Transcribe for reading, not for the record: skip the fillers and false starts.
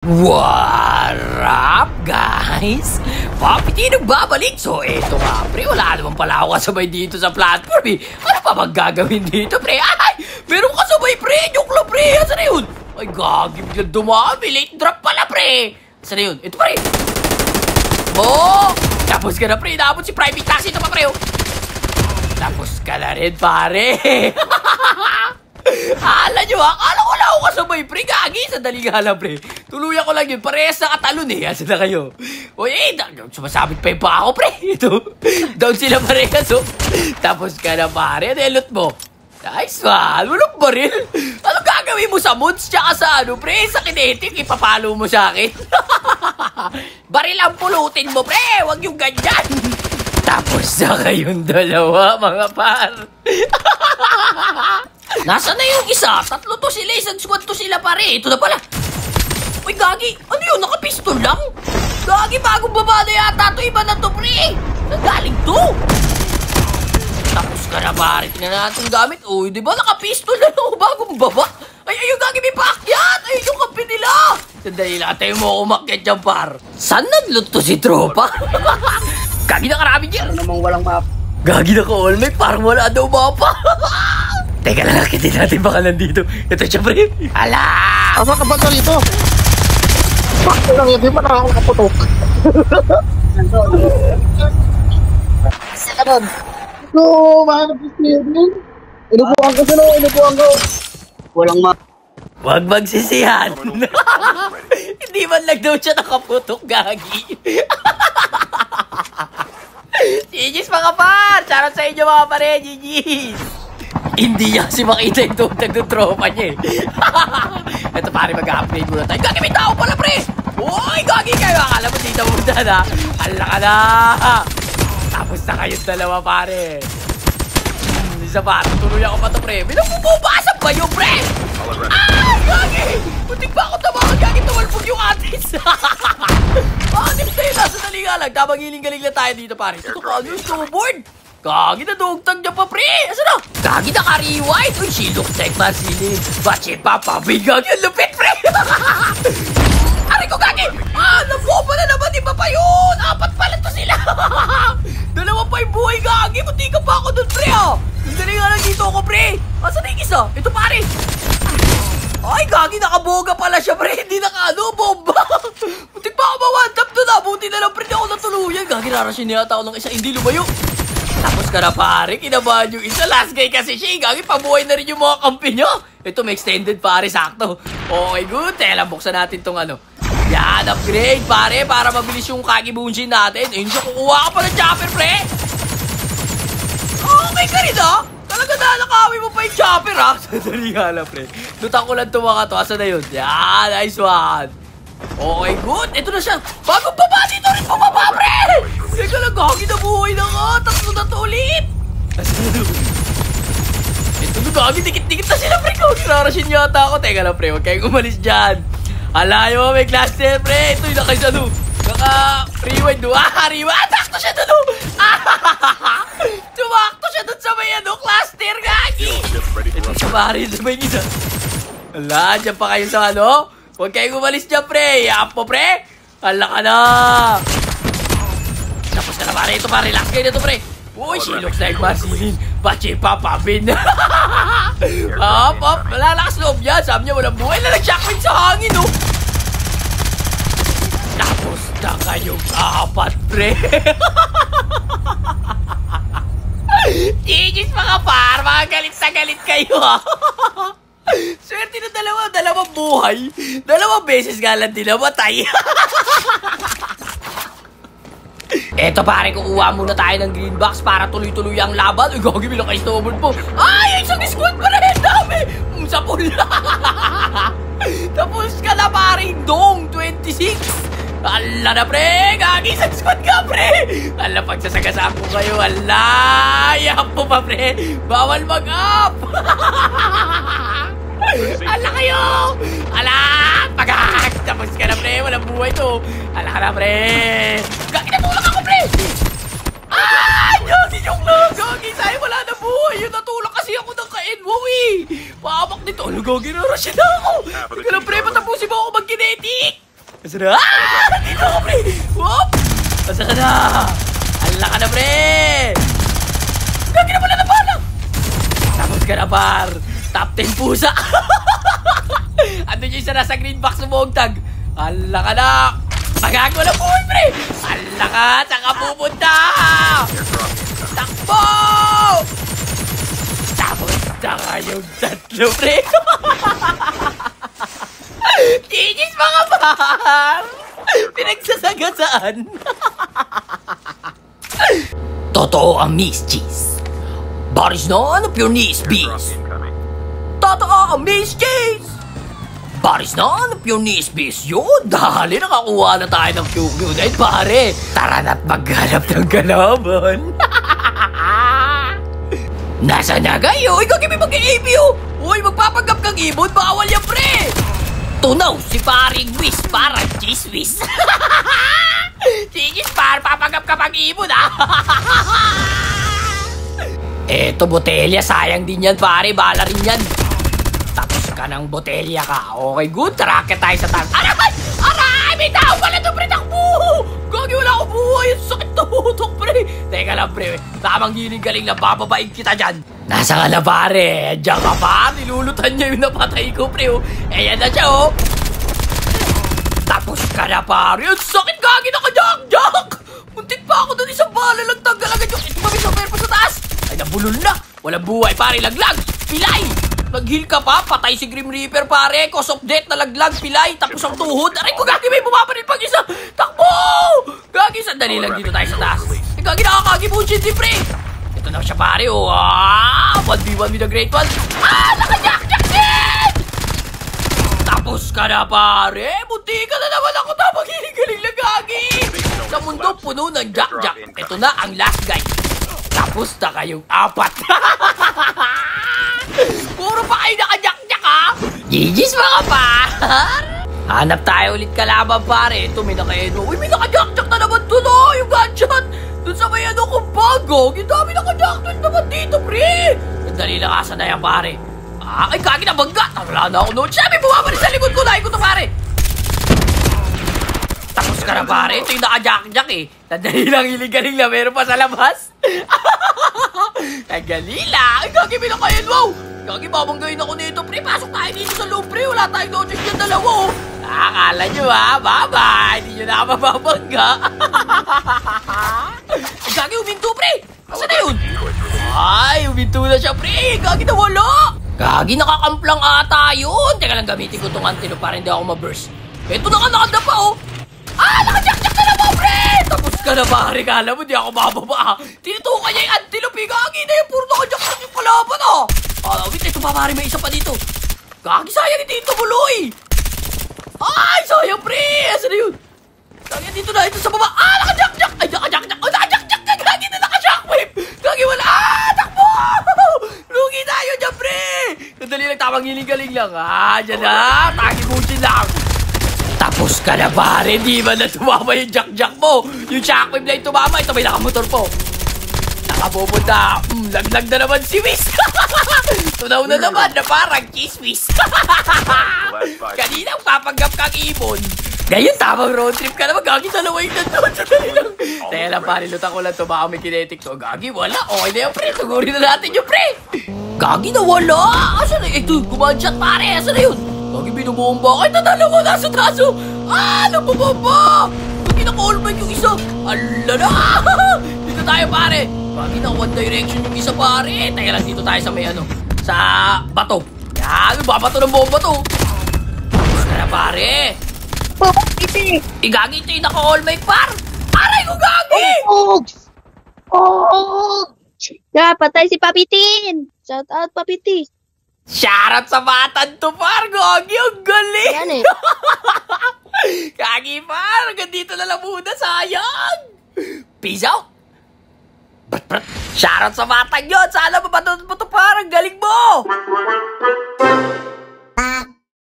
What up, guys? Papiti nagbabalik. So, eto nga, pre. Wala naman pala ako kasabay dito sa platform, eh. Ano pa bang gagawin dito, pre? Ay! Meron kasabay, pre! Joke lang, pre! Asa na yun? Ay, gagi. Biglang dumaan. May late drop pala, pre! Asa na yun? Ito, pre! Oh! Tapos ka na, pre. Tapos si private taxi. Ito pa, pre. Tapos ka na rin, pare. Hala nyo, akala ko lang ako kasabay, pre. Gagi, sandali nga lang, pre. Tuluyan ko lang yun, parehas na katalon, eh. Asa na kayo? O, sumasabit pa yung pa ako, pre. Ito, down sila parehas, oh. Tapos ka na, pare. Ano yung loot mo? Nice, man. Walang baril. Ano gagawin mo sa moods? Tsaka sa ano, pre? Sa kinetic, ipapalo mo sa akin. Baril ang pulutin mo, pre. Huwag yung ganyan. Tapos na kayong dalawa, mga par. Nasaan na yung isa? Tatlo to sila, isang squad to sila, pare. Ito na pala. Uy, gagi. Ano yun? Nakapistol lang? Gagi, bagong baba na yata to. Iba na to, pre. Saan galing to? Tapos ka na, pare. Tingnan natin gamit. Uy, di ba nakapistol na lang bagong baba? Ay, ayun, gagi, may paakyat. Ayun yung kampi nila. Sandali lang, tayo mo ako umakyat dyan, par. Saan naglut to si tropa? Gagi na karami dyan. Ano namang walang map? Gagi na ka-all-make. Parang wala daw mapa. Teka lang, akitin natin baka nandito. Ito siya, pre. Hala! Asa ka ba dito? Bakit lang yun? Di ba nakakaputok? Saka doon. No, mahanap yung steering. Inubuhan ko sila, inubuhan ko. Walang map. Huwag magsisihan. Hindi man lang daw siya nakaputok, gagi. GG's mga par! Charot sa inyo mga pare, GG's! Hindi niya kasi makita yung tutag ng tropa niya, eh. Ito pare, mag-upgrade muna tayo. Gagi, may tao pala, pre! Uy, gagi kayo! Akala mo dito muna na. Hala ka na! Tapos na kayong dalawa, pare. Isa pa, tutuloy ako pa to, pre. May nagpupubasag ba yun, pre? Ah! Gagi! Putik pa ako tamaan. Gagi, tumalpog yung atis. Bakit tayo nasa nalinga lang? Tamang hiling-galing lang tayo dito, pare. Ito ka, ano yung snowboard? Gagi na dugtag niya pa, pre! Asa na? Gagi na ka-rewind! Uy, she looks like Marceline. Bache pa, pabigag yung lupit, pre! Aray ko, gagi! Ah, naboba na naman, di ba pa yun? Apat pala to sila! Dalawa pa yung buhay, gagi! Buti ka pa ako dun, pre, ah! Hindi nga lang dito ako, pre! Asa na yung isa? Ito, pare! Ay, gagi, nakaboga pala siya, pre! Hindi naka-ano, bomba! Buti pa ako ma-one-tap doon, ah! Buti na lang, pre, di ako natuluyan! Gagi, narasyon yata ako ng isa, hindi lumayo! Tapos ka na, pare, kinabahan yung isa. Last guy kasi siya, gagi, pabuhay na rin yung mga kampi nyo. Ito, may extended, pare, sakto. Okay, good. Tela, buksan natin tong ano. Yan, upgrade, pare, para mabilis yung Kagi-Bunshin natin. Ayun siya, kukuha ka pa ng chopper, pre. Okay ka rin, ha? Talaga nakakawi mo pa yung chopper, ha? Sadali nga lang, pre. Lutan ko lang ito mga to. Asa na yun? Yan, nice one. Okay, good. Ito na siya. Bagong baba dito rin bumaba, pre! Teka lang, gagi na buhay na nga. Tatlo na to ulit. Ito na, gagi. Dikit-dikit na sila, pre. Gagi, narasyon yata ako. Teka lang, pre. Huwag kayong umalis dyan. Alayo, may cluster, pre. Ito yung nakasano. Naka-rewind. Rewind. Takto siya doon. Tumakto siya doon sa may ano, cluster, gagi. Ito sa bari. Ito may isa. Ala, dyan pa kayo sa ano. Huwag kayong umalis dyan, pre. Yap mo, pre. Hala ka na. Tapos ka na, pare. Ito, pare. Last guy na ito, pre. Uy, she looks like Marceline. Bache pa, pabin. Hop, hop. Malalakas loob niya. Sabi niya, walang buhay na nag-shockwave sa hangin, oh. Tapos na kayong apat, pre. GG's mga par. Mga galit na galit kayo, ha. Swerte na dalawang buhay. 2 beses nga lang din namatay. Eto, pare, kukuha muna tayo ng green box para tuloy-tuloy ang laban. Uy, gagi, bilang kayo snowboard po. Ay, isang squad pa rin. Dami. Sa pula. Tapos ka na, pare. Dong, 26. Ala na, pre. Gagi, isang squad ka, pre. Ala, pagsasagasaan ko kayo. Ala, yap po pa, pre. Bawal mag-up. Ala kayo. Ala, pagak. Tapos ka na, pre. Walang buhay to. Ala ka na, pre. Gagi, natulak ako, pre. Ah, gagi, yung lang. Gagi, sa'yo wala na buhay. Yung natulak kasi ako ng ka-enwow, eh. Pahamak nito. Ano, gagi, narasyon na ako. Hindi ka na, pre. Patapusin mo ako mag-kinetic. Asa na? Dito ako, pre! Whoop! Asa ka na? Ala ka na, pre! Gagi na pala na bala! Tapos ka na, par! Top 10 pusa! Ano yung isa nasa green box sumugtag? Ala ka na! Magago na po, pre! Ala ka! Saan ka pupunta? Takbo! Tapos na kayong tatlo, pre! Gigis mga par! Pinagsasagasaan! Totoo ang Miss Cheese. Baris na ano pure Miss Beast. Totoo ang Miss Cheese. Baris na ano pure Miss Beast. Yun, dahil nakakuha na tayo ng QQ na yun, pare. Tara na't maghanap ng kalaban. Nasa na kayo? Ikaw kami mag-ABO. Uy, magpapanggap kang ibon. Bawal yan, pre. Tunaw si paring Wiz para Cheese-Wiz. Sige, par, papanggap ka pag-ibon, ah. Eto, botelya. Sayang din yan, pare. Bala rin yan. Tapos ka ng botelya ka. Okay, good. Taraket tayo sa taas. Aray! Aray! May tao pala ito, pre. Takbo! Gagi, wala akong buhay. Ang sakit na utok, pre. Teka lang, pre. Tamang giling-galing na bababain kita dyan. Nasa ka na, pare. Diyan ka pa. Nilulutan niya yung napatay ko, pre. Ayan na siya, oh. Tapos ka na, pare. Ang sakit, gagi na ka, Jack! Muntik pa ako doon. Isang bala lang tanggal agad yung ito. Sa pa sa taas. Ay, nabulol na. Walang buhay, pare. Laglag. Pilay. Nag-heal ka pa. Patay si Grim Reaper, pare. Cause of death. Nalaglag. Pilay. Tapos ang tuhod. Aray ko, gagi. May bumapanin pag isa. Takbo! Gagi, sandali lang dito tayo sa taas. Ay, gagi, nakakagi po siya, pre. Ito na siya, pare, oh. 1v1 with the great one. Naka-jack-jack din! Tapos ka na, pare. Munti ka na naman ako. Tamang hinigaling lang, gagi. Sa mundo puno ng jack-jack. Ito na ang last guy. Tapos na kayong apat. Puro pa kayo naka-jack-jack, ha? GG's mga par. Hanap tayo ulit kalaban, pare. Ito, may naka-edo. Uy, may naka-jack-jack na naman doon, oh. Yung gunshot. Doon sa may ano kong bago. Yung dami naka-jack-jack naman dito, pre. Sandali lang, asa na yan, pare. Ay, kagi na bangga. Wala na ako noon. Sabi, bumabalik sa likod ko. Lahi ko to, pare. Tapos ka na, pare. Ito yung naka-jack-jack, eh. Sandali lang, hiling-galing na. Meron pa sa labas. Tagali lang. Ay, kagi, binakayan. Wow. Kagi, babanggayin ako nito, pre. Pasok tayo dito sa loob, pre. Wala tayong notice dyan dalawa, oh. Akala nyo, ha? Bye-bye. Hindi nyo na ako mababangga. Ay, gagi, uminto, pre. Asa na yun? Ay, uminto na siya, pre. Gagi, nawala. Gagi, nakakamplang ata yun. Teka lang, gamitin ko itong antelope para hindi ako ma-burst. Ito na ka, nakadapa, oh. Naka-jack-jack na naman, pre. Tapos ka na, pare. Kala mo, di ako mababa, ah. Tinutukan niya yung antelope, eh. Gagi na yun. Puro naka-jack-jack yung kalaban, ah. Wait, ito pa, pare. May isa pa dito. Gagi, sayang hindi ito buloy. Ay, sayang, pre. Asa na yun? Gagi, dito na. Ito sa baba. Naka-jack-jack. Ay, naka-jack-jack. Oh, naka-jack-jack ka. Gagi na naka-shockwave. Gagi, wala. Takbo. Lugi tayo dyan, pre. Sandali lang, tamang hiling-galing lang. Dyan na. Tagi-buchin lang. Tapos ka na, pare. Di ba na tumama yung jack-jack mo? Yung shockwave na yung tumama. Ito, may nakamotor po. Nakapupunta. Laglag na naman si Wiz. Tunaw na naman na parang Cheese-Wiz. Kanina, papanggap kang ibon. Ngayon, tamang road trip ka naman. Gagi, dalawa yung nandun. Sandali lang. Teka lang, pare. Lutan ko lang ito. Baka may kinetic to. Gagi, wala. Okay na yan, pre. Sugurin na natin yung pre. Gagi, nawala. Asa na? Ito, gumanshot, pare. Asa na yun? Gagi, binubomba. Ay, dalawa. Nasa taso. Nabubomba. Gagi, naka-all mic yung isa. Ala na. Dito tayo, pare. Gagi, na one direction yung isa, pare. Teka lang, dito tayo sa may ano. Sa bato. Gagi, babato ng bomba to. Asa na, pare. Igagi ito yung naka-all mic, par. Aray ko, gagi. Patay si Papitin. Shout out, Papiti. Shoutout sa batan to, par. Gagi, ang galing. Yan eh. Gagi, par. Hanggang dito na lang muna, sayang. Peace out. Shoutout sa batang yun. Sana mapanood mo to, par. Ang galing mo.